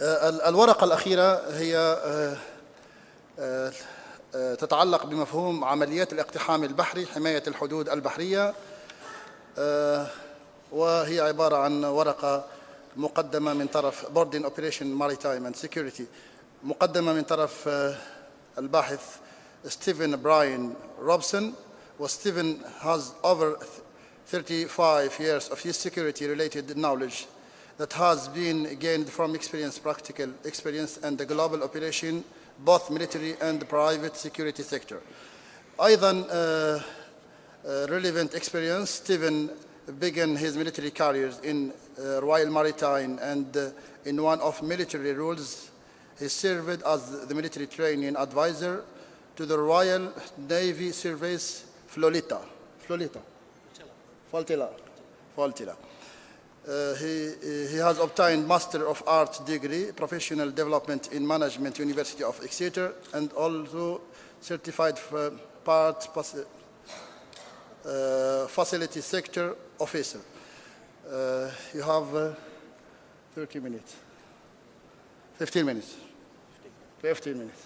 الورقة الأخيرة هي تتعلق بمفهوم عمليات الاقتحام البحري حماية الحدود البحرية، وهي عبارة عن ورقة مقدمة من طرف Boarding Operation Maritime and Security، مقدمة من طرف الباحث ستيفن براين روبسون. وستيفن has over 35 years of security related knowledge that has been gained from experience, practical experience, and the global operation, both military and private security sector. أيضا relevant experience. Stephen began his military careers in Royal Maritime, and in one of military roles, he served as the military training advisor to the Royal Navy Service Flotilla. He has obtained Master of Arts degree, Professional Development in Management, University of Exeter, and also certified facility sector officer. You have 30 minutes. 15 minutes. 15 minutes.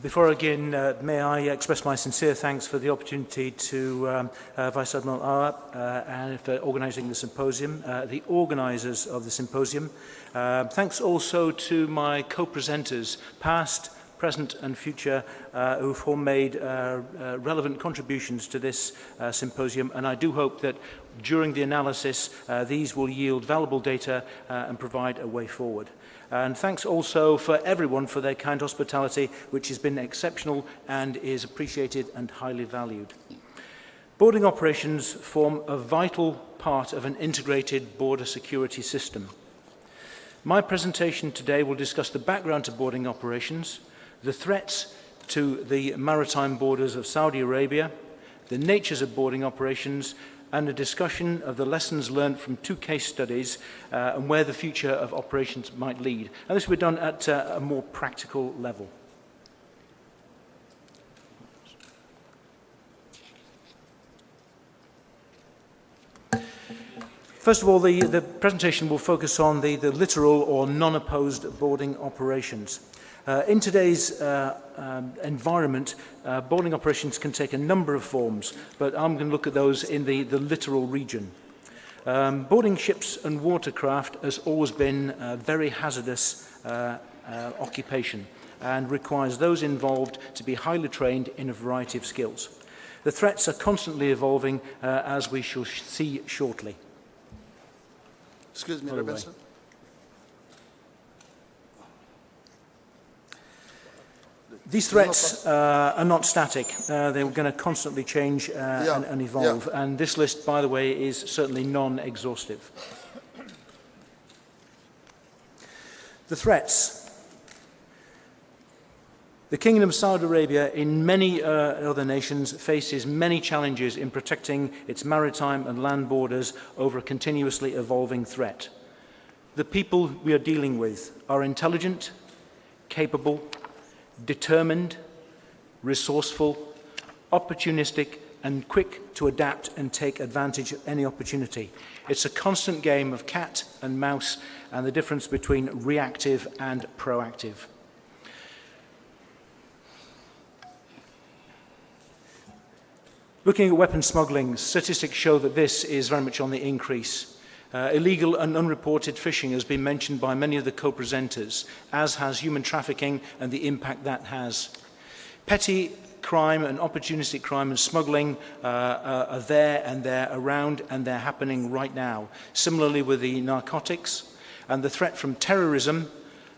Before I begin, may I express my sincere thanks for the opportunity to Vice Admiral Arap and for organising the symposium, the organisers of the symposium. Thanks also to my co-presenters, past, present and future, who've all made relevant contributions to this symposium, and I do hope that during the analysis these will yield valuable data and provide a way forward. And thanks also for everyone for their kind hospitality, which has been exceptional and is appreciated and highly valued. Boarding operations form a vital part of an integrated border security system. My presentation today will discuss the background to boarding operations, the threats to the maritime borders of Saudi Arabia, the natures of boarding operations, and a discussion of the lessons learned from 2 case studies and where the future of operations might lead. And this will be done at a more practical level. First of all, the presentation will focus on the literal or non-opposed boarding operations. In today's environment, boarding operations can take a number of forms, but I'm going to look at those in the littoral region. Boarding ships and watercraft has always been a very hazardous occupation and requires those involved to be highly trained in a variety of skills. The threats are constantly evolving, as we shall see shortly. Excuse me, Robson. These threats are not static. They're going to constantly change and evolve. Yeah. And this list, by the way, is certainly non-exhaustive. The threats. The Kingdom of Saudi Arabia, in many other nations, faces many challenges in protecting its maritime and land borders over a continuously evolving threat. The people we are dealing with are intelligent, capable, determined, resourceful, opportunistic, and quick to adapt and take advantage of any opportunity. It's a constant game of cat and mouse and the difference between reactive and proactive. Looking at weapon smuggling, statistics show that this is very much on the increase. Illegal and unreported fishing has been mentioned by many of the co-presenters, as has human trafficking and the impact that has. Petty crime and opportunistic crime and smuggling are there and they're around and they're happening right now. Similarly with the narcotics and the threat from terrorism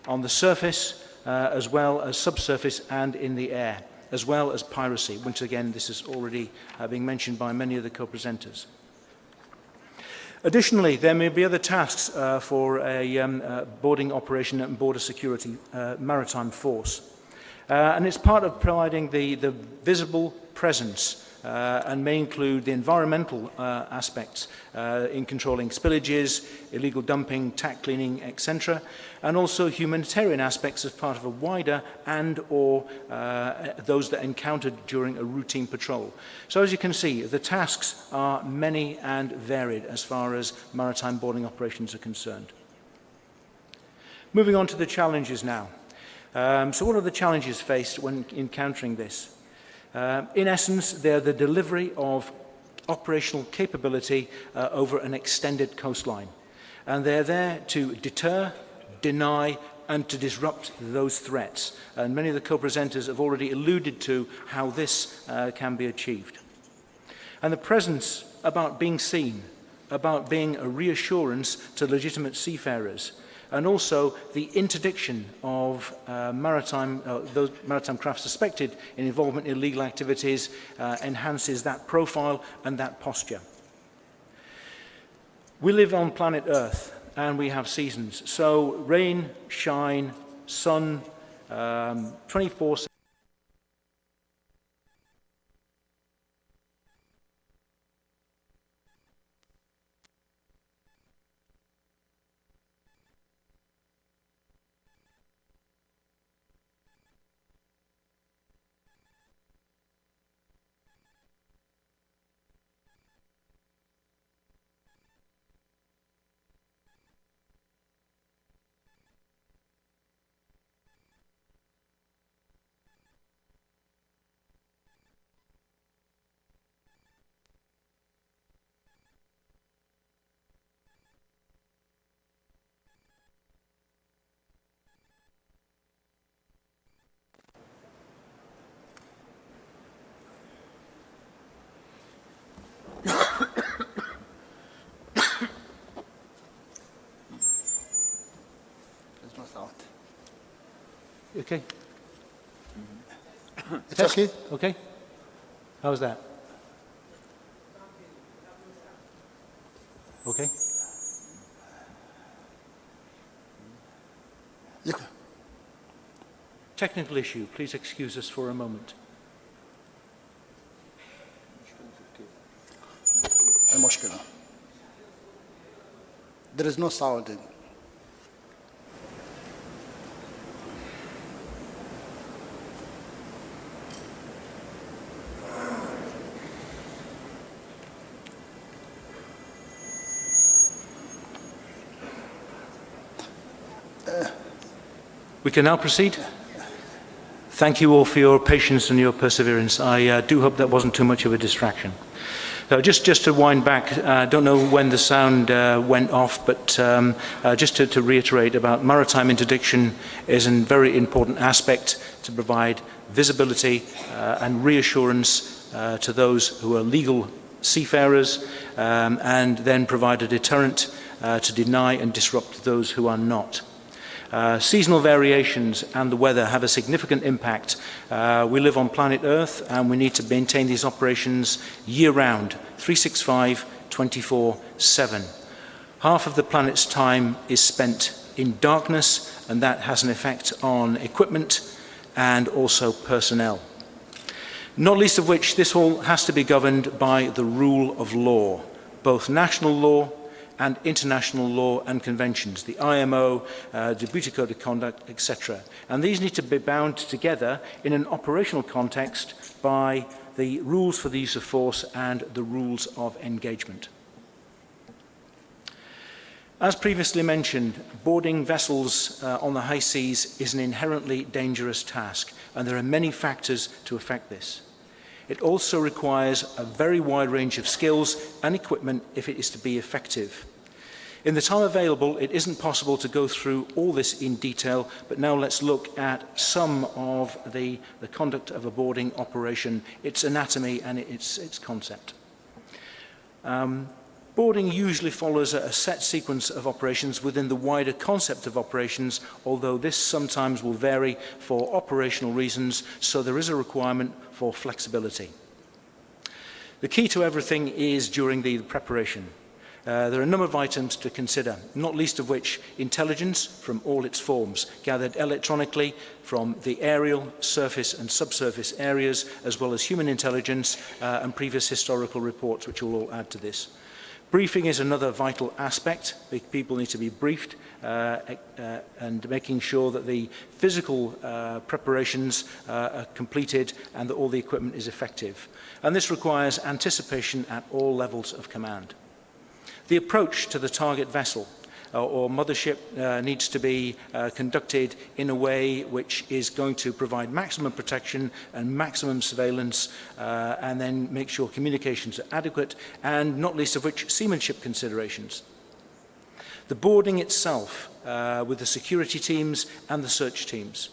on the surface as well as subsurface and in the air, as well as piracy, which again this is already being mentioned by many of the co-presenters. Additionally, there may be other tasks for a boarding operation and border security maritime force. And it's part of providing the visible presence and may include the environmental aspects in controlling spillages, illegal dumping, tack cleaning, etc., and also humanitarian aspects as part of a wider and/or those that are encountered during a routine patrol. So as you can see, the tasks are many and varied as far as maritime boarding operations are concerned. Moving on to the challenges now. So what are the challenges faced when encountering this? In essence, they're the delivery of operational capability over an extended coastline. And they're there to deter, deny, and to disrupt those threats. And many of the co-presenters have already alluded to how this can be achieved. And the presence about being seen, about being a reassurance to legitimate seafarers, and also the interdiction of those maritime craft suspected in involvement in illegal activities enhances that profile and that posture. We live on planet Earth and we have seasons. So rain, shine, sun, 24/7. Okay. It's okay? Okay. How's that? Okay. Technical issue. Please excuse us for a moment. المشكلة. There is no sound. We can now proceed. Thank you all for your patience and your perseverance. I do hope that wasn't too much of a distraction. So just to wind back, I don't know when the sound went off, but just to reiterate about maritime interdiction is a very important aspect to provide visibility and reassurance to those who are legal seafarers and then provide a deterrent to deny and disrupt those who are not. Seasonal variations and the weather have a significant impact. We live on planet Earth and we need to maintain these operations year-round, 365, 24/7. Half of the planet's time is spent in darkness, and that has an effect on equipment and also personnel. Not least of which, this all has to be governed by the rule of law, both national law and international law and conventions, the IMO, the Beauty Code of Conduct, etc. And these need to be bound together in an operational context by the rules for the use of force and the rules of engagement. As previously mentioned, boarding vessels on the high seas is an inherently dangerous task, and there are many factors to affect this. It also requires a very wide range of skills and equipment if it is to be effective. In the time available, it isn't possible to go through all this in detail, but now let's look at some of the conduct of a boarding operation, its anatomy and its concept. Boarding usually follows a set sequence of operations within the wider concept of operations, although this sometimes will vary for operational reasons, so there is a requirement for flexibility. The key to everything is during the preparation. There are a number of items to consider, not least of which intelligence from all its forms, gathered electronically from the aerial, surface and subsurface areas, as well as human intelligence and previous historical reports, which will all add to this. Briefing is another vital aspect. People need to be briefed and making sure that the physical preparations are completed and that all the equipment is effective. And this requires anticipation at all levels of command. The approach to the target vessel or mothership needs to be conducted in a way which is going to provide maximum protection and maximum surveillance and then make sure communications are adequate, and not least of which seamanship considerations. The boarding itself with the security teams and the search teams.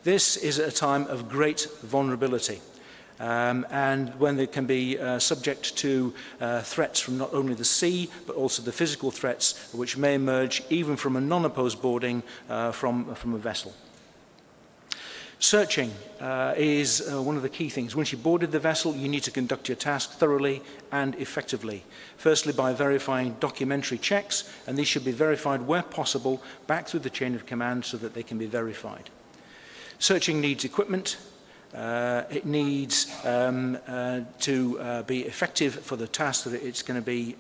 This is at a time of great vulnerability. And when they can be subject to threats from not only the sea, but also the physical threats which may emerge even from a non-opposed boarding from a vessel. Searching is one of the key things. Once you've boarded the vessel, you need to conduct your task thoroughly and effectively. Firstly, by verifying documentary checks, and these should be verified where possible back through the chain of command so that they can be verified. Searching needs equipment. It needs to be effective for the task that it's going to be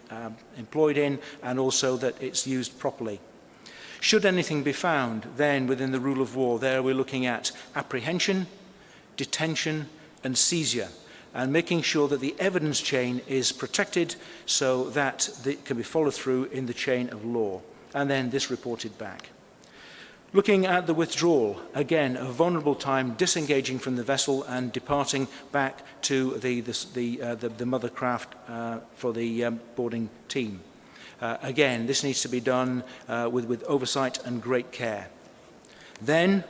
employed in, and also that it's used properly. Should anything be found, then within the rule of war, there we're looking at apprehension, detention and seizure, and making sure that the evidence chain is protected so that it can be followed through in the chain of law, and then this reported back. Looking at the withdrawal, again, a vulnerable time, disengaging from the vessel and departing back to the mother craft for the boarding team. Again, this needs to be done with oversight and great care. Then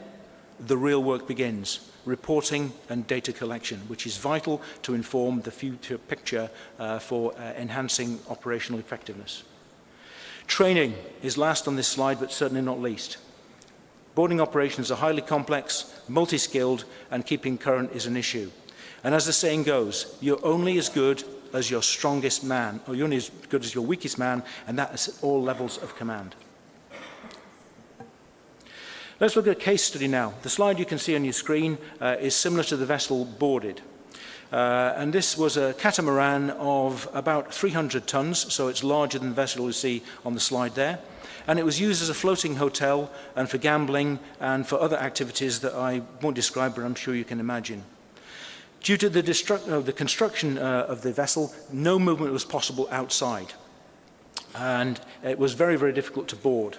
the real work begins, reporting and data collection, which is vital to inform the future picture for enhancing operational effectiveness. Training is last on this slide, but certainly not least. Boarding operations are highly complex, multi-skilled, and keeping current is an issue. And as the saying goes, you're only as good as your strongest man, or you're only as good as your weakest man, and that is at all levels of command. Let's look at a case study now. The slide you can see on your screen is similar to the vessel boarded. And this was a catamaran of about 300 tons, so it's larger than the vessel you see on the slide there. And it was used as a floating hotel and for gambling and for other activities that I won't describe, but I'm sure you can imagine. Due to the construction of the vessel, no movement was possible outside. And it was very, very difficult to board.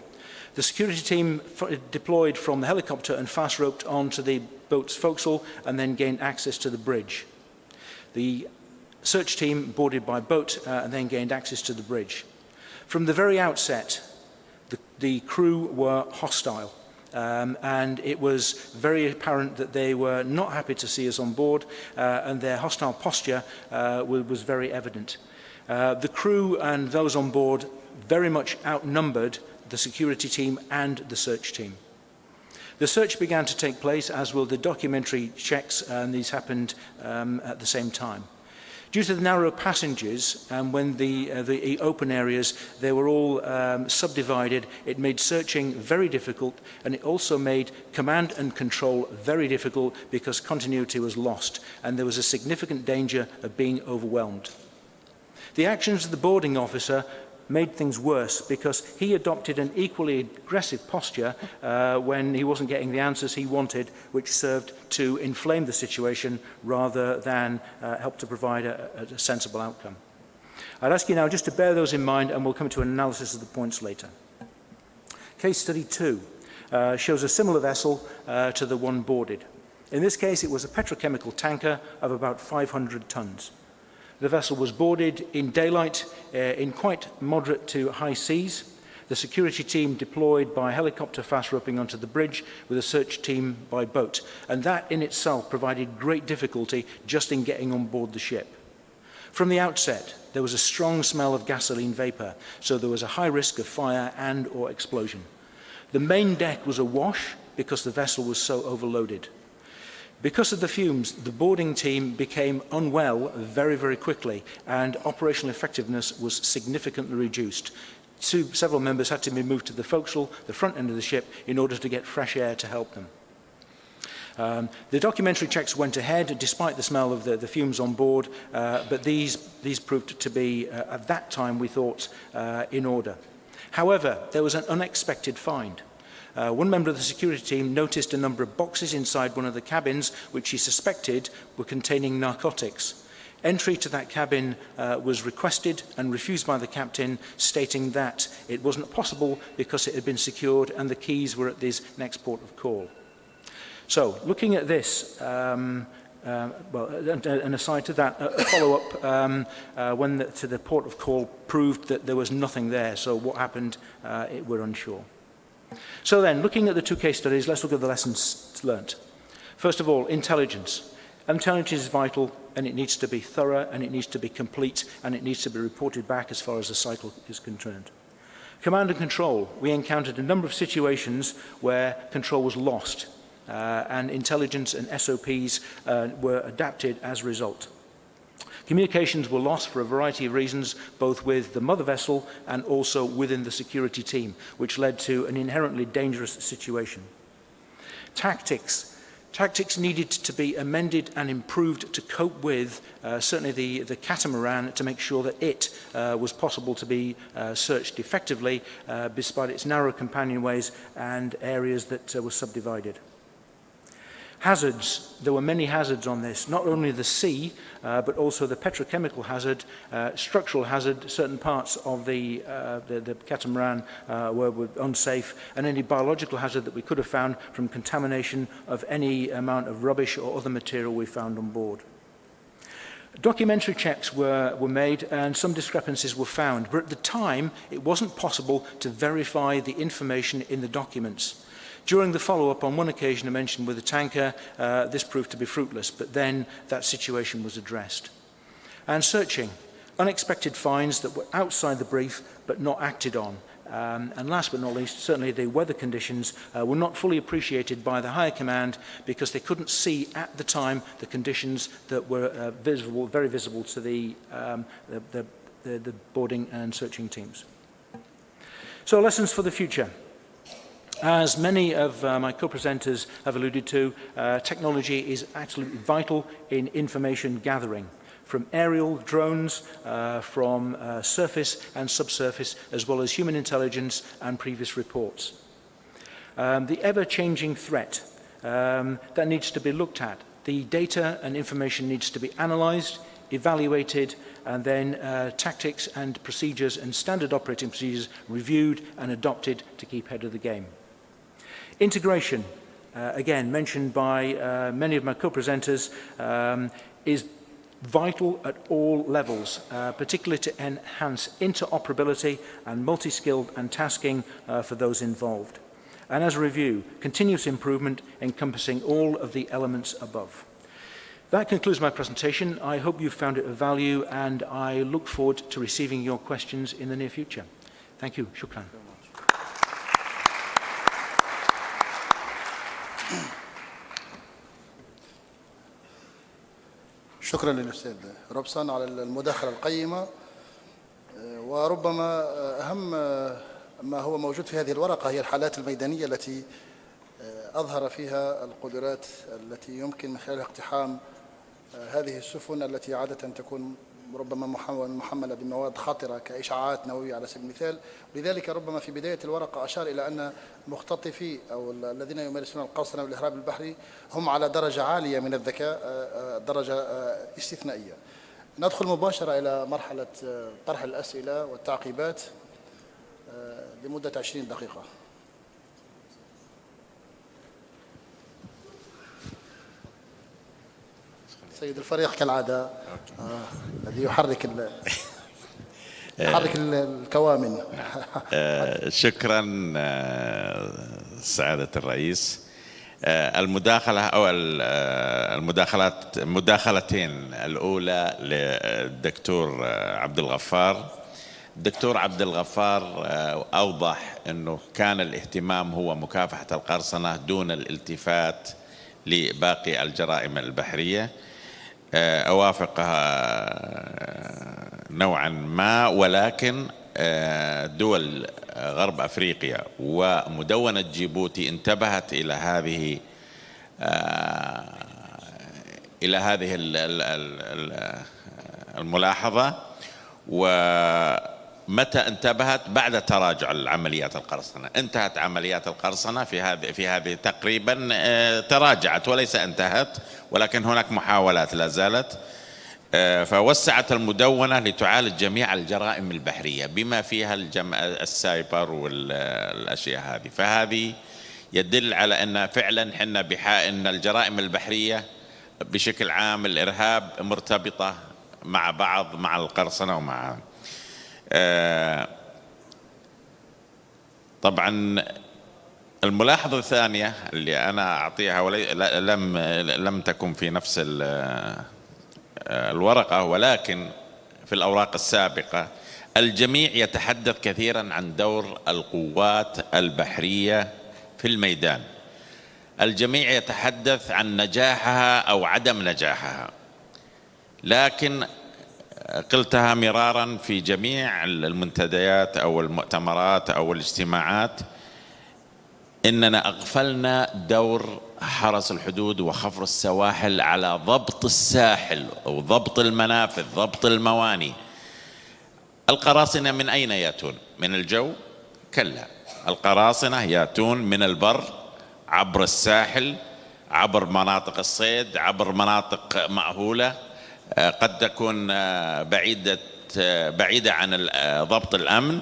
The security team deployed from the helicopter and fast roped onto the boat's forecastle and then gained access to the bridge. The search team boarded by boat and then gained access to the bridge. From the very outset, the crew were hostile, and it was very apparent that they were not happy to see us on board, and their hostile posture was very evident. The crew and those on board very much outnumbered the security team and the search team. The search began to take place, as will the documentary checks, and these happened at the same time. Due to the narrow passages and when the open areas, they were all subdivided, it made searching very difficult, and it also made command and control very difficult because continuity was lost and there was a significant danger of being overwhelmed. The actions of the boarding officer made things worse because he adopted an equally aggressive posture when he wasn't getting the answers he wanted, which served to inflame the situation rather than help to provide a sensible outcome. I'd ask you now just to bear those in mind, and we'll come to an analysis of the points later. Case study 2 shows a similar vessel to the one boarded. In this case, it was a petrochemical tanker of about 500 tons. The vessel was boarded in daylight in quite moderate to high seas. The security team deployed by helicopter fast roping onto the bridge with a search team by boat. And that in itself provided great difficulty just in getting on board the ship. From the outset, there was a strong smell of gasoline vapor, so there was a high risk of fire and or explosion. The main deck was awash because the vessel was so overloaded. Because of the fumes, the boarding team became unwell very, very quickly, and operational effectiveness was significantly reduced. Several members had to be moved to the forecastle, the front end of the ship, in order to get fresh air to help them. The documentary checks went ahead despite the smell of the fumes on board, but these proved to be, at that time, we thought, in order. However, there was an unexpected find. One member of the security team noticed a number of boxes inside one of the cabins which he suspected were containing narcotics. Entry to that cabin was requested and refused by the captain, stating that it wasn't possible because it had been secured and the keys were at this next port of call. So, looking at this, well, and aside to that, a follow-up to the port of call proved that there was nothing there. So what happened, we're unsure. So then, looking at the two case studies, let's look at the lessons learnt. First of all, intelligence. Intelligence is vital, and it needs to be thorough, and it needs to be complete, and it needs to be reported back as far as the cycle is concerned. Command and control. We encountered a number of situations where control was lost, and intelligence and SOPs were adapted as a result. Communications were lost for a variety of reasons, both with the mother vessel and also within the security team, which led to an inherently dangerous situation. Tactics. Tactics needed to be amended and improved to cope with certainly the catamaran, to make sure that it was possible to be searched effectively despite its narrow companionways and areas that were subdivided. Hazards. There were many hazards on this, not only the sea, but also the petrochemical hazard, structural hazard. Certain parts of the catamaran were unsafe, and any biological hazard that we could have found from contamination of any amount of rubbish or other material we found on board. Documentary checks were made and some discrepancies were found, but at the time it wasn't possible to verify the information in the documents. During the follow-up, on one occasion I mentioned with the tanker, this proved to be fruitless, but then that situation was addressed. And searching. Unexpected finds that were outside the brief but not acted on. And last but not least, certainly the weather conditions were not fully appreciated by the higher command because they couldn't see at the time the conditions that were visible, very visible to the boarding and searching teams. So lessons for the future. As many of my co-presenters have alluded to, technology is absolutely vital in information gathering, from aerial drones, from surface and subsurface, as well as human intelligence and previous reports. The ever-changing threat that needs to be looked at. The data and information needs to be analysed, evaluated, and then tactics and procedures and standard operating procedures reviewed and adopted to keep ahead of the game. Integration, again mentioned by many of my co-presenters, is vital at all levels, particularly to enhance interoperability and multi-skilled and tasking for those involved. And as a review, continuous improvement encompassing all of the elements above. That concludes my presentation. I hope you found it of value, and I look forward to receiving your questions in the near future. Thank you. Shukran. شكرا للأستاذ روبسون على المداخلة القيمة. وربما أهم ما هو موجود في هذه الورقة هي الحالات الميدانية التي أظهر فيها القدرات التي يمكن من خلالها اقتحام هذه السفن التي عادة تكون ربما محملة بمواد خطرة كإشعاعات نووية على سبيل المثال. لذلك ربما في بداية الورقة أشار إلى أن مختطفي أو الذين يمارسون القرصنة والإهراب البحري هم على درجة عالية من الذكاء، درجة استثنائية. ندخل مباشرة إلى مرحلة طرح الأسئلة والتعقيبات لمدة 20 دقيقة. سيد الفريق كالعادة الذي يحرك الكوامن. شكرا سعادة الرئيس. المداخلة أو المداخلتين الأولى للدكتور عبد الغفار. الدكتور عبد الغفار أوضح أنه كان الاهتمام هو مكافحة القرصنة دون الالتفات لباقي الجرائم البحرية. أوافقها نوعا ما، ولكن دول غرب أفريقيا ومدونة جيبوتي انتبهت إلى هذه الملاحظة. ومتى انتبهت؟ بعد تراجع العمليات القرصنة. انتهت عمليات القرصنة في هذه تقريبا، تراجعت وليس انتهت، ولكن هناك محاولات لا زالت. فوسعت المدونة لتعالج جميع الجرائم البحرية بما فيها السايبر والأشياء هذه. فهذه يدل على أن فعلا حنا أن الجرائم البحرية بشكل عام، الإرهاب، مرتبطة مع بعض، مع القرصنة ومع طبعا. الملاحظة الثانية اللي أنا أعطيها لم تكن في نفس الورقة، ولكن في الأوراق السابقة، الجميع يتحدث كثيرا عن دور القوات البحرية في الميدان. الجميع يتحدث عن نجاحها أو عدم نجاحها، لكن قلتها مرارا في جميع المنتديات أو المؤتمرات أو الاجتماعات، إننا أغفلنا دور حرس الحدود وخفر السواحل على ضبط الساحل أو ضبط المنافذ، ضبط المواني. القراصنة من أين يأتون؟ من الجو؟ كلا، القراصنة يأتون من البر، عبر الساحل، عبر مناطق الصيد، عبر مناطق مأهولة قد تكون بعيدة عن ضبط الأمن.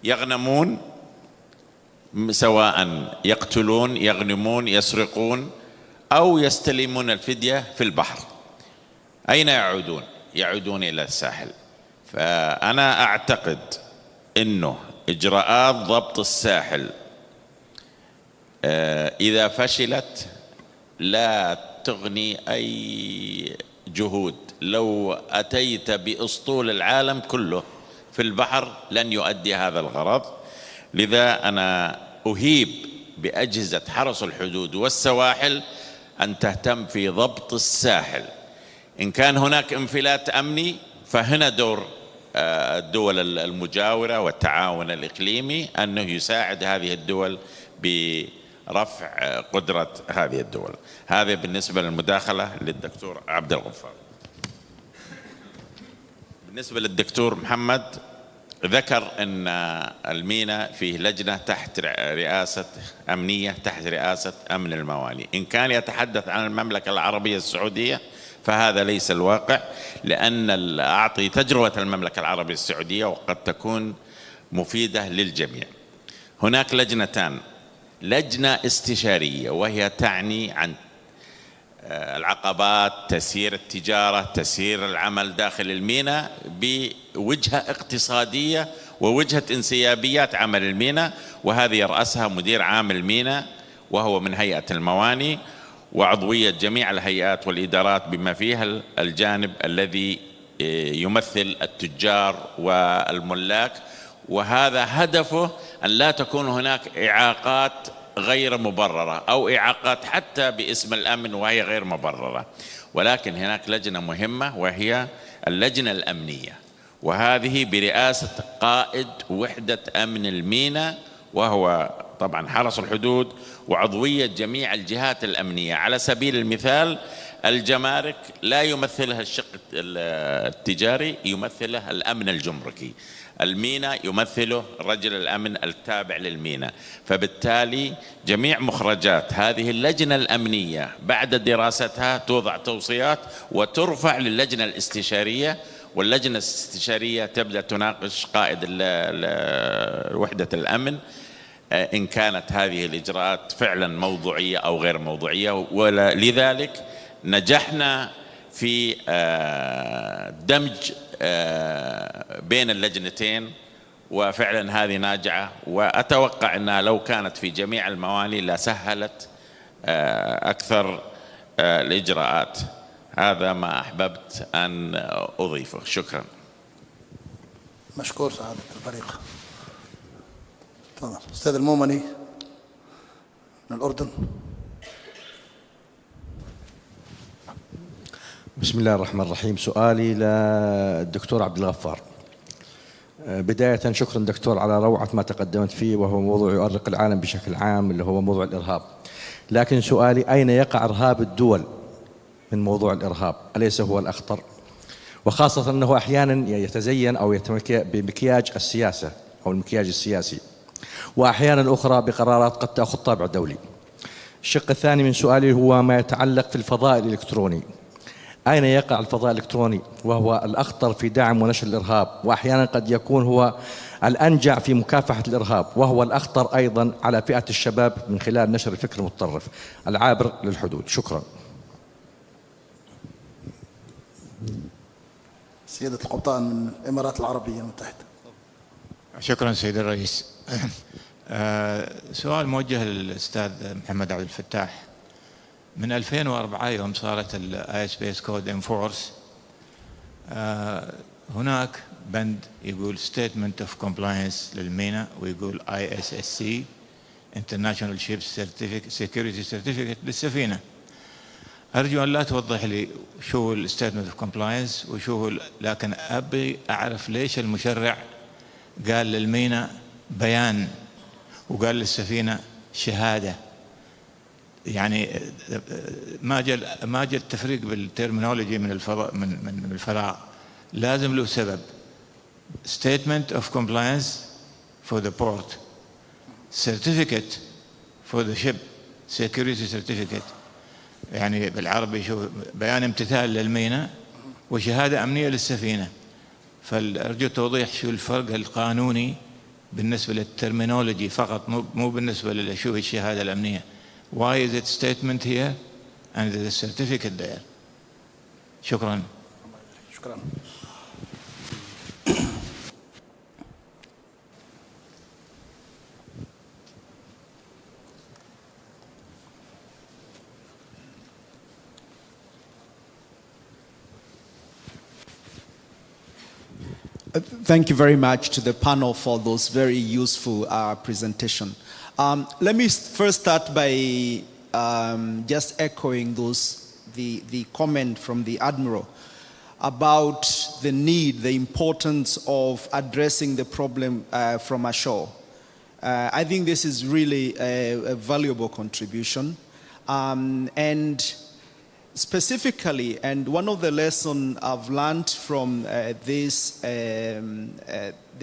يغنمون، سواء يقتلون، يغنمون، يسرقون، أو يستلمون الفدية في البحر. أين يعودون؟ يعودون إلى الساحل. فأنا أعتقد أنه إجراءات ضبط الساحل إذا فشلت لا تغني أي جهود. لو أتيت بأسطول العالم كله في البحر لن يؤدي هذا الغرض. لذا أنا أهيب بأجهزة حرس الحدود والسواحل أن تهتم في ضبط الساحل. إن كان هناك انفلات أمني فهنا دور الدول المجاورة والتعاون الإقليمي أنه يساعد هذه الدول برفع قدرة هذه الدول. هذا بالنسبة للمداخلة للدكتور عبد الغفار. بالنسبة للدكتور محمد، ذكر أن الميناء فيه لجنة تحت رئاسة أمنية، تحت رئاسة أمن المواني. إن كان يتحدث عن المملكة العربية السعودية فهذا ليس الواقع، لأن أعطي تجربة المملكة العربية السعودية وقد تكون مفيدة للجميع. هناك لجنتان، لجنة استشارية وهي تعني عن العقبات، تسيير التجارة، تسيير العمل داخل الميناء بوجهة اقتصادية ووجهة انسيابيات عمل الميناء، وهذه يرأسها مدير عام الميناء وهو من هيئة المواني، وعضوية جميع الهيئات والإدارات بما فيها الجانب الذي يمثل التجار والملاك. وهذا هدفه أن لا تكون هناك إعاقات غير مبررة أو إعاقات حتى باسم الأمن وهي غير مبررة. ولكن هناك لجنة مهمة وهي اللجنة الأمنية، وهذه برئاسة قائد وحدة أمن الميناء وهو طبعا حرس الحدود، وعضوية جميع الجهات الأمنية. على سبيل المثال الجمارك لا يمثلها الشق التجاري، يمثلها الأمن الجمركي. الميناء يمثله رجل الأمن التابع للميناء. فبالتالي جميع مخرجات هذه اللجنة الأمنية بعد دراستها توضع توصيات وترفع للجنة الاستشارية، واللجنة الاستشارية تبدأ تناقش قائد وحدة الأمن إن كانت هذه الإجراءات فعلا موضوعية أو غير موضوعية. ولذلك نجحنا في دمج بين اللجنتين، وفعلا هذه ناجعة، وأتوقع أنها لو كانت في جميع المواني لسهلت أكثر الإجراءات. هذا ما أحببت أن أضيفه. شكرا. مشكور سعادة الفريق. تفضل أستاذ المومني من الأردن. بسم الله الرحمن الرحيم. سؤالي للدكتور عبد الغفار. بداية شكرا دكتور على روعة ما تقدمت فيه، وهو موضوع يؤرق العالم بشكل عام اللي هو موضوع الإرهاب. لكن سؤالي: أين يقع إرهاب الدول من موضوع الإرهاب؟ أليس هو الأخطر؟ وخاصة أنه أحيانا يتزين أو يتمكن بمكياج السياسة أو المكياج السياسي، وأحيانا أخرى بقرارات قد تأخذ طابع دولي. الشق الثاني من سؤالي هو ما يتعلق في الفضاء الإلكتروني. أين يقع الفضاء الإلكتروني وهو الأخطر في دعم ونشر الإرهاب، وأحيانا قد يكون هو الأنجع في مكافحة الإرهاب، وهو الأخطر أيضا على فئة الشباب من خلال نشر الفكر المتطرف العابر للحدود؟ شكرا. سيادة القبطان من الإمارات العربية المتحدة. شكرا سيد الرئيس. سؤال موجه للأستاذ محمد عبد الفتاح. من 2004 يوم صارت ال ISPS Code in Force، هناك بند يقول Statement of Compliance للمينا، ويقول ISSC International Ship Security Certificate للسفينة. أرجو أن لا توضح لي شو هو ال Statement of Compliance وشو هو، لكن أبي أعرف ليش المشرع قال للمينا بيان وقال للسفينة شهادة. يعني ما جاء التفريق بالترمينولوجي من الفضاء، من الفراغ، لازم له سبب. Statement of Compliance for the port, Certificate for the ship, Security Certificate، يعني بالعربي شو بيان امتثال للمينا وشهادة أمنية للسفينة. فأرجو توضيح شو الفرق القانوني بالنسبة للترمينولوجي فقط، مو بالنسبة لشو الشهادة الأمنية. Why is it statement here and the certificate there? شكرا. شكرا. Thank you very much to the panel for those very useful presentation. Let me first start by just echoing the comment from the Admiral about the need, the importance of addressing the problem from ashore. I think this is really a valuable contribution. And specifically, and one of the lessons I've learned from this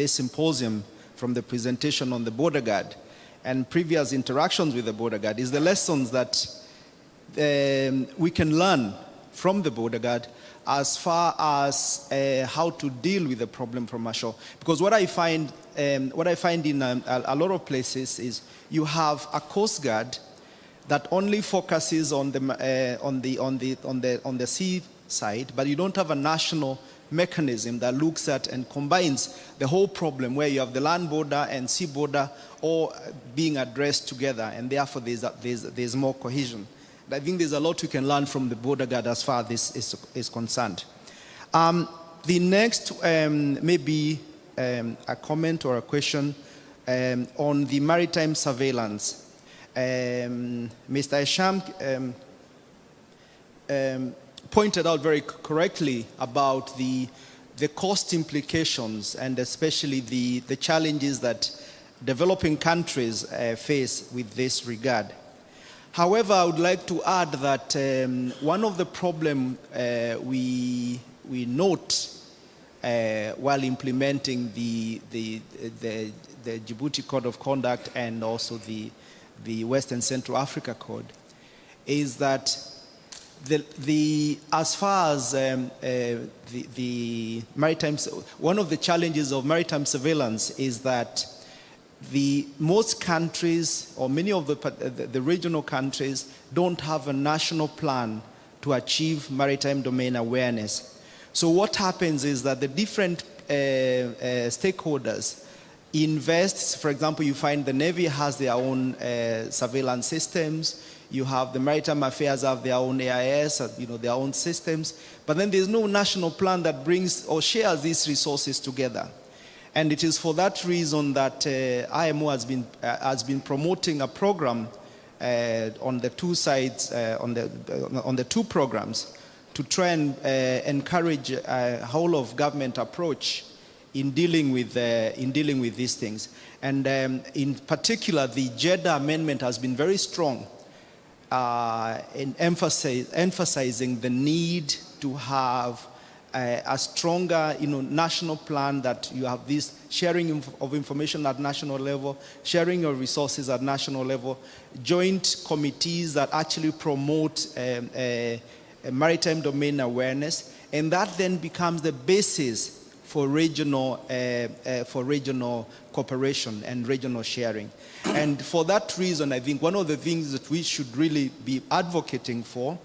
symposium, from the presentation on the border guard and previous interactions with the border guard, is the lessons that we can learn from the border guard as far as how to deal with the problem from ashore. Because what I find in a lot of places is you have a coast guard that only focuses on the sea side, but you don't have a national mechanism that looks at and combines the whole problem, where you have the land border and sea border all being addressed together, and therefore there's more cohesion. I think there's a lot we can learn from the border guard as far as this is concerned. The next maybe a comment or a question on the maritime surveillance. Mr. Esham pointed out very correctly about the cost implications, and especially the challenges that developing countries face with this regard. However, I would like to add that one of the problems we note while implementing the Djibouti Code of Conduct and also the West and Central Africa Code is that as far as the maritime, one of the challenges of maritime surveillance is that most countries, or many of the regional countries, don't have a national plan to achieve maritime domain awareness. So what happens is that the different stakeholders invest. For example, you find the Navy has their own surveillance systems. You have the Maritime Affairs have their own AIS, their own systems. But then there's no national plan that brings or shares these resources together. And it is for that reason that IMO has been promoting a program on the two sides, on the two programs, to try and encourage a whole of government approach in dealing with these things. And in particular, the gender amendment has been very strong in emphasizing the need to have a stronger, national plan, that you have this sharing of information at national level, sharing of resources at national level, joint committees that actually promote maritime domain awareness, and that then becomes the basis for regional cooperation and regional sharing. And for that reason, I think one of the things that we should really be advocating for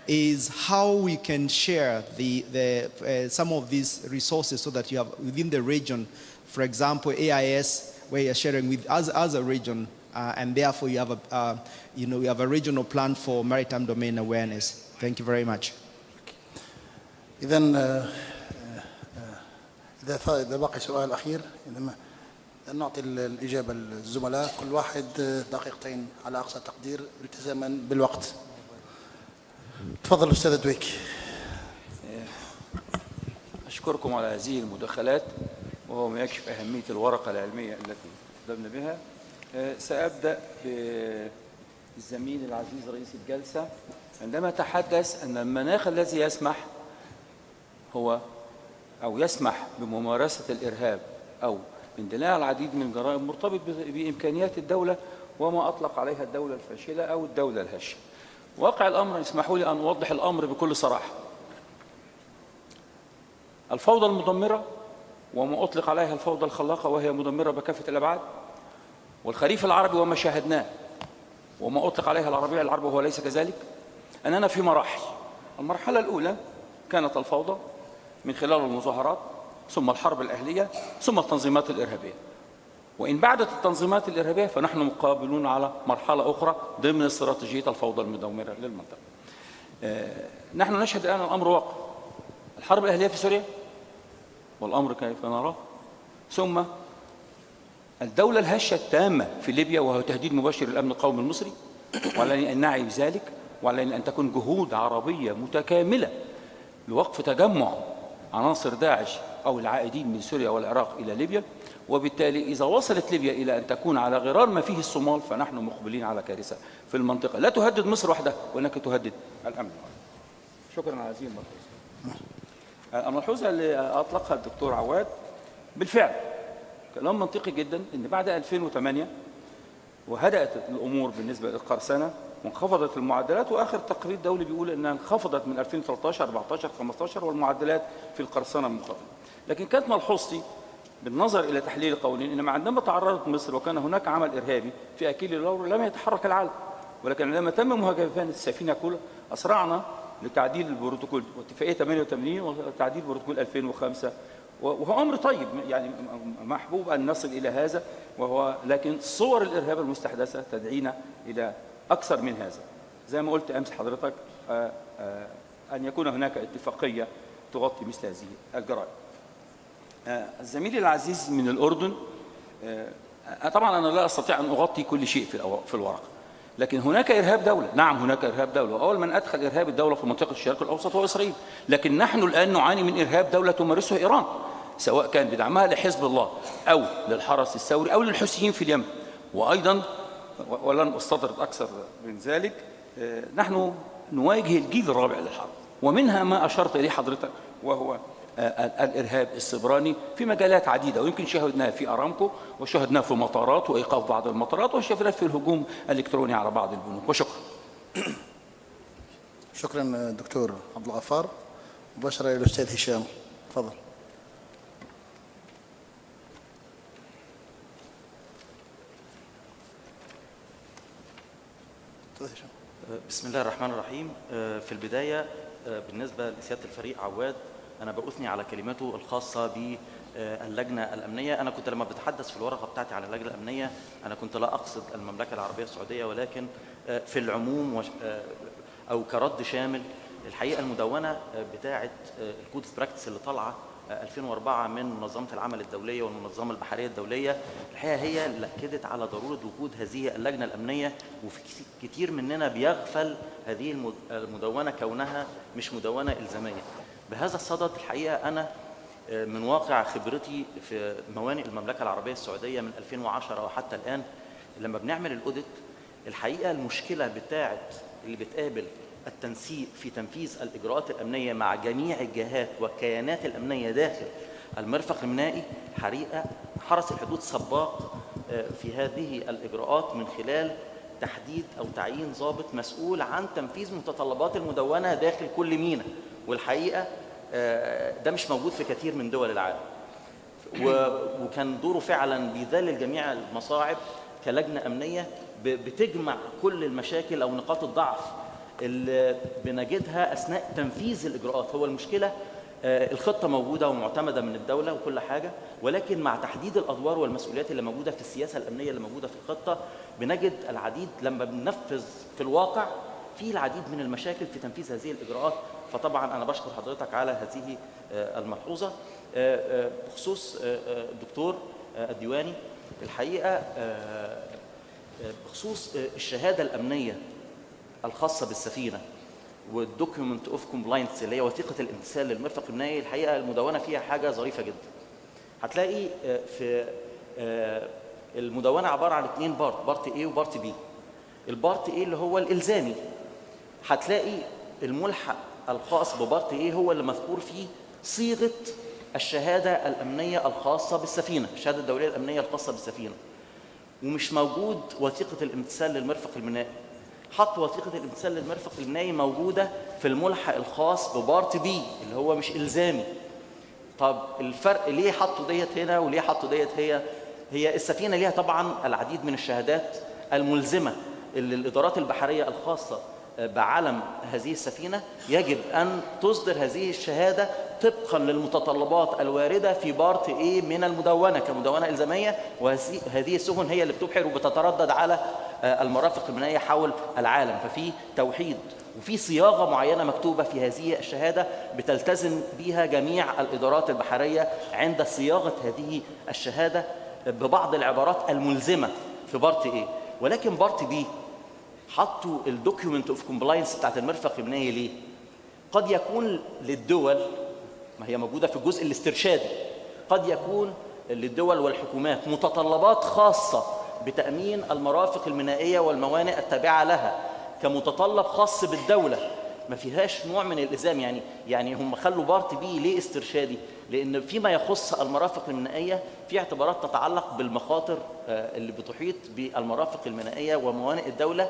is how we can share some of these resources so that you have within the region, for example, AIS, where you're sharing with us as a region, and therefore you have a regional plan for maritime domain awareness. Thank you very much. إذا إذا باقي سؤال أخير، نعطي الإجابة للزملاء، كل واحد دقيقتين على أقصى تقدير التزاما بالوقت. تفضل أستاذ دويك. أشكركم على هذه المداخلات، وهو ما يكشف أهمية الورقة العلمية التي قدمنا بها. سأبدأ بالزميل العزيز رئيس الجلسة عندما تحدث أن المناخ الذي يسمح يسمح بممارسة الإرهاب أو اندلاع العديد من الجرائم مرتبط بإمكانيات الدولة وما أطلق عليها الدولة الفاشلة أو الدولة الهشة. واقع الأمر، اسمحوا لي أن أوضح الأمر بكل صراحة. الفوضى المدمرة وما أطلق عليها الفوضى الخلاقة وهي مدمرة بكافة الأبعاد، والخريف العربي وما شاهدناه وما أطلق عليها الربيع العربي وهو ليس كذلك، أننا في مراحل. المرحلة الأولى كانت الفوضى من خلال المظاهرات، ثم الحرب الأهلية، ثم التنظيمات الإرهابية. وإن بعدت التنظيمات الإرهابية فنحن مقابلون على مرحلة أخرى ضمن استراتيجية الفوضى المدمرة للمنطقة. نحن نشهد الآن الأمر واقع. الحرب الأهلية في سوريا والأمر كيف نراه، ثم الدولة الهشة التامة في ليبيا وهو تهديد مباشر للأمن القومي المصري، وعلينا أن نعي بذلك، وعلينا أن تكون جهود عربية متكاملة لوقف تجمع عناصر داعش أو العائدين من سوريا والعراق إلى ليبيا. وبالتالي إذا وصلت ليبيا إلى أن تكون على غرار ما فيه الصومال فنحن مقبلين على كارثة في المنطقة لا تهدد مصر وحدها ولكن تهدد الأمن. شكرا على هذه الملحوظة. الملحوظة اللي أطلقها الدكتور عواد بالفعل كلام منطقي جدا، إن بعد 2008 وهدأت الأمور بالنسبة للقرصنة وانخفضت المعدلات، وآخر تقرير دولي بيقول أنها انخفضت من 2013 14 15 والمعدلات في القرصنة منخفضة. لكن كانت ملحوظتي بالنظر إلى تحليل القوانين إن عندما تعرضت مصر وكان هناك عمل إرهابي في أكيل اللور لم يتحرك العالم، ولكن عندما تم مهاجمة السفينة كلها أسرعنا لتعديل البروتوكول واتفاقية 88 وتعديل بروتوكول 2005، وهو أمر طيب يعني محبوب أن نصل إلى هذا، لكن صور الإرهاب المستحدثة تدعينا إلى أكثر من هذا. زي ما قلت أمس حضرتك أن يكون هناك اتفاقية تغطي مثل هذه الجرائم. الزميل العزيز من الأردن، طبعا أنا لا أستطيع أن أغطي كل شيء في الورقة، لكن هناك إرهاب دولة. نعم هناك إرهاب دولة، وأول من أدخل إرهاب الدولة في منطقة الشرق الأوسط هو إسرائيل، لكن نحن الآن نعاني من إرهاب دولة تمارسه إيران، سواء كان بدعمها لحزب الله أو للحرس الثوري أو للحوثيين في اليمن. وأيضا ولن أستطرد أكثر من ذلك، نحن نواجه الجيل الرابع للحرب، ومنها ما أشرت إليه حضرتك وهو الإرهاب السبراني في مجالات عديدة، ويمكن شاهدناه في أرامكو وشاهدناه في المطارات وإيقاف بعض المطارات وشاهدناه في الهجوم الإلكتروني على بعض البنوك. وشكرا. شكرا دكتور عبد الغفار. مباشرة إلى الأستاذ هشام، تفضل. بسم الله الرحمن الرحيم. في البداية بالنسبة لسيادة الفريق عواد، أنا بأثني على كلماته الخاصة باللجنة الأمنية. أنا كنت لما بتحدث في الورقة بتاعتي عن اللجنة الأمنية أنا كنت لا أقصد المملكة العربية السعودية، ولكن في العموم أو كرد شامل. الحقيقة المدونة بتاعة الكود اوف براكتس اللي طالعة 2004 من منظمة العمل الدولية والمنظمة البحرية الدولية، الحقيقة هي اللي أكدت على ضرورة وجود هذه اللجنة الأمنية، وفي كتير مننا بيغفل هذه المدونة كونها مش مدونة إلزامية. بهذا الصدد الحقيقة أنا من واقع خبرتي في موانئ المملكة العربية السعودية من 2010 وحتى الآن، لما بنعمل الأوديت الحقيقة المشكلة بتاعت اللي بتقابل التنسيق في تنفيذ الإجراءات الأمنية مع جميع الجهات والكيانات الأمنية داخل المرفق المينائي حقيقة حرس الحدود سباق في هذه الإجراءات من خلال تحديد أو تعيين ضابط مسؤول عن تنفيذ متطلبات المدونة داخل كل ميناء، والحقيقة ده مش موجود في كثير من دول العالم، وكان دوره فعلا بيذلل جميع المصاعب كلجنة أمنية بتجمع كل المشاكل أو نقاط الضعف اللي بنجدها أثناء تنفيذ الإجراءات. هو المشكلة الخطة موجودة ومعتمدة من الدولة وكل حاجة، ولكن مع تحديد الأدوار والمسؤوليات اللي موجودة في السياسة الأمنية اللي موجودة في الخطة بنجد العديد لما بننفذ في الواقع في العديد من المشاكل في تنفيذ هذه الإجراءات. فطبعا أنا بشكر حضرتك على هذه الملحوظة. بخصوص الدكتور الديواني الحقيقة بخصوص الشهادة الأمنية الخاصة بالسفينة والدوكيومنت اوف كومبلاينس اللي هي وثيقة الامتثال للمرفق المينائي، الحقيقة المدونة فيها حاجة ظريفة جدا. هتلاقي في المدونة عبارة عن 2 بارت A وبارت B. البارت A اللي هو الإلزامي، هتلاقي الملحق الخاص ببارت A هو اللي مذكور فيه صيغة الشهادة الأمنية الخاصة بالسفينة، الشهادة الدولية الأمنية الخاصة بالسفينة، ومش موجود وثيقة الامتثال للمرفق المينائي. حط وثيقة الامتثال للمرفق المينائي موجودة في الملحق الخاص ببارت B اللي هو مش إلزامي. طب الفرق ليه حطوا ديت هنا وليه حطوا ديت؟ هي السفينة ليها طبعا العديد من الشهادات الملزمة اللي الإدارات البحرية الخاصة بعلم هذه السفينة يجب أن تصدر هذه الشهادة طبقا للمتطلبات الواردة في بارت A من المدونة كمدونة إلزامية، وهذه السفن هي اللي بتبحر وبتتردد على المرافق المينائية حول العالم. ففي توحيد وفي صياغة معينة مكتوبة في هذه الشهادة بتلتزم بها جميع الإدارات البحرية عند صياغة هذه الشهادة ببعض العبارات الملزمة في بارت A. ولكن بارت B حطوا الدوكيومنت اوف كومبلاينس بتاعت المرفق المينائي ليه؟ قد يكون للدول، ما هي موجودة في الجزء الاسترشادي، قد يكون للدول والحكومات متطلبات خاصة بتأمين المرافق المينائية والموانئ التابعة لها كمتطلب خاص بالدولة ما فيهاش نوع من الإلزام. يعني هم خلوا بارت B ليه استرشادي؟ لأن فيما يخص المرافق المينائية في اعتبارات تتعلق بالمخاطر اللي بتحيط بالمرافق المينائية وموانئ الدولة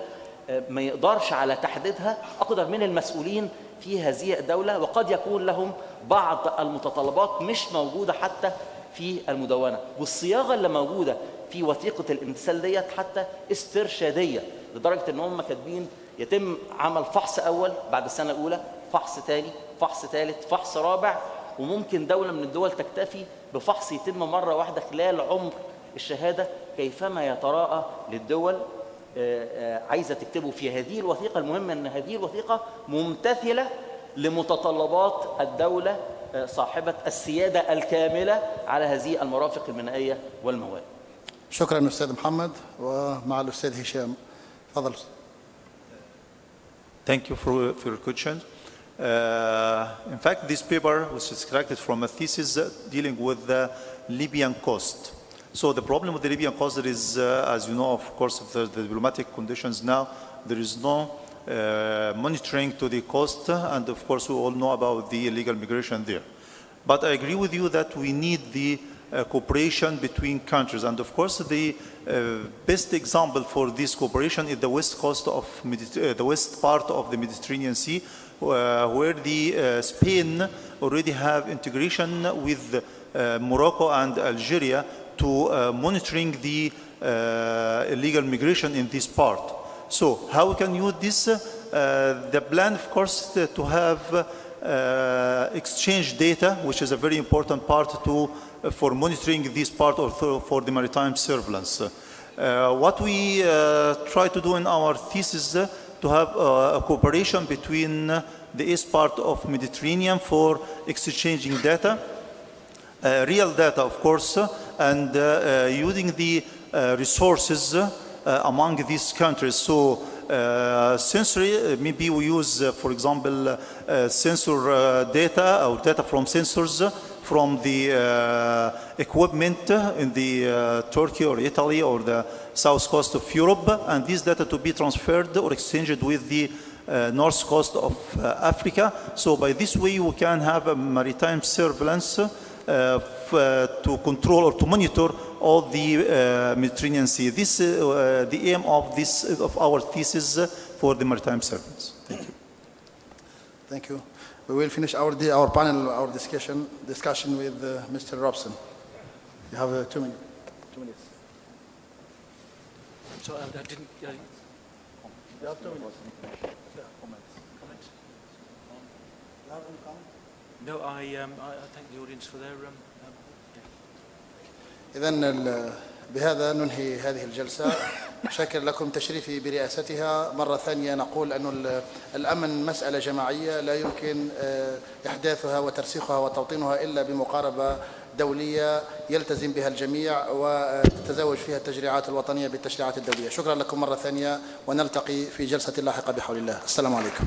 ما يقدرش على تحديدها أقدر من المسؤولين في هذه الدولة، وقد يكون لهم بعض المتطلبات مش موجودة حتى في المدونة. والصياغة اللي موجودة في وثيقة الامتثال ديت حتى استرشادية، لدرجة إن هم كاتبين يتم عمل فحص أول بعد السنة الأولى، فحص ثاني، فحص ثالث، فحص رابع، وممكن دولة من الدول تكتفي بفحص يتم مرة واحدة خلال عمر الشهادة كيفما يتراءى للدول عايزة تكتبه في هذه الوثيقة. المهم أن هذه الوثيقة ممتثلة لمتطلبات الدولة صاحبة السيادة الكاملة على هذه المرافق المينائية والموانئ. شكرا أستاذ محمد، ومع الأستاذ هشام. تفضل. Thank you for your question. In fact, this paper was extracted from a thesis dealing with the Libyan coast. So the problem with the Libyan coast is, as you know, of course, of the diplomatic conditions now, there is no monitoring to the coast, and of course we all know about the illegal migration there. But I agree with you that we need the cooperation between countries, and of course the best example for this cooperation is the west coast of the west part of the Mediterranean Sea, where the Spain already have integration with Morocco and Algeria to monitoring the illegal migration in this part. So how we can use this? The plan, of course, to have exchange data, which is a very important part for monitoring this part or for the maritime surveillance. What we try to do in our thesis to have a cooperation between the east part of Mediterranean for exchanging data, real data, of course, and using the resources among these countries. So sensory, maybe we use, for example, sensor data or data from sensors from the equipment in the Turkey or Italy or the south coast of Europe, and this data to be transferred or exchanged with the north coast of Africa. So by this way we can have a maritime surveillance to control or to monitor all the Mediterranean Sea. This is the aim of our thesis for the maritime surveillance. Thank you. Thank you. We will finish our panel, our discussion with Mr. Robson. You have 2 minutes. 2 minutes. So I didn't. You have 2 minutes. Comments? No, I thank the audience for their. إذن بهذا ننهي هذه الجلسة. شكر لكم تشريفي برئاستها. مرة ثانية نقول أن الأمن مسألة جماعية لا يمكن إحداثها وترسيخها وتوطينها إلا بمقاربة دولية يلتزم بها الجميع وتتزوج فيها التشريعات الوطنية بالتشريعات الدولية. شكرا لكم مرة ثانية ونلتقي في جلسة لاحقة بحول الله. السلام عليكم.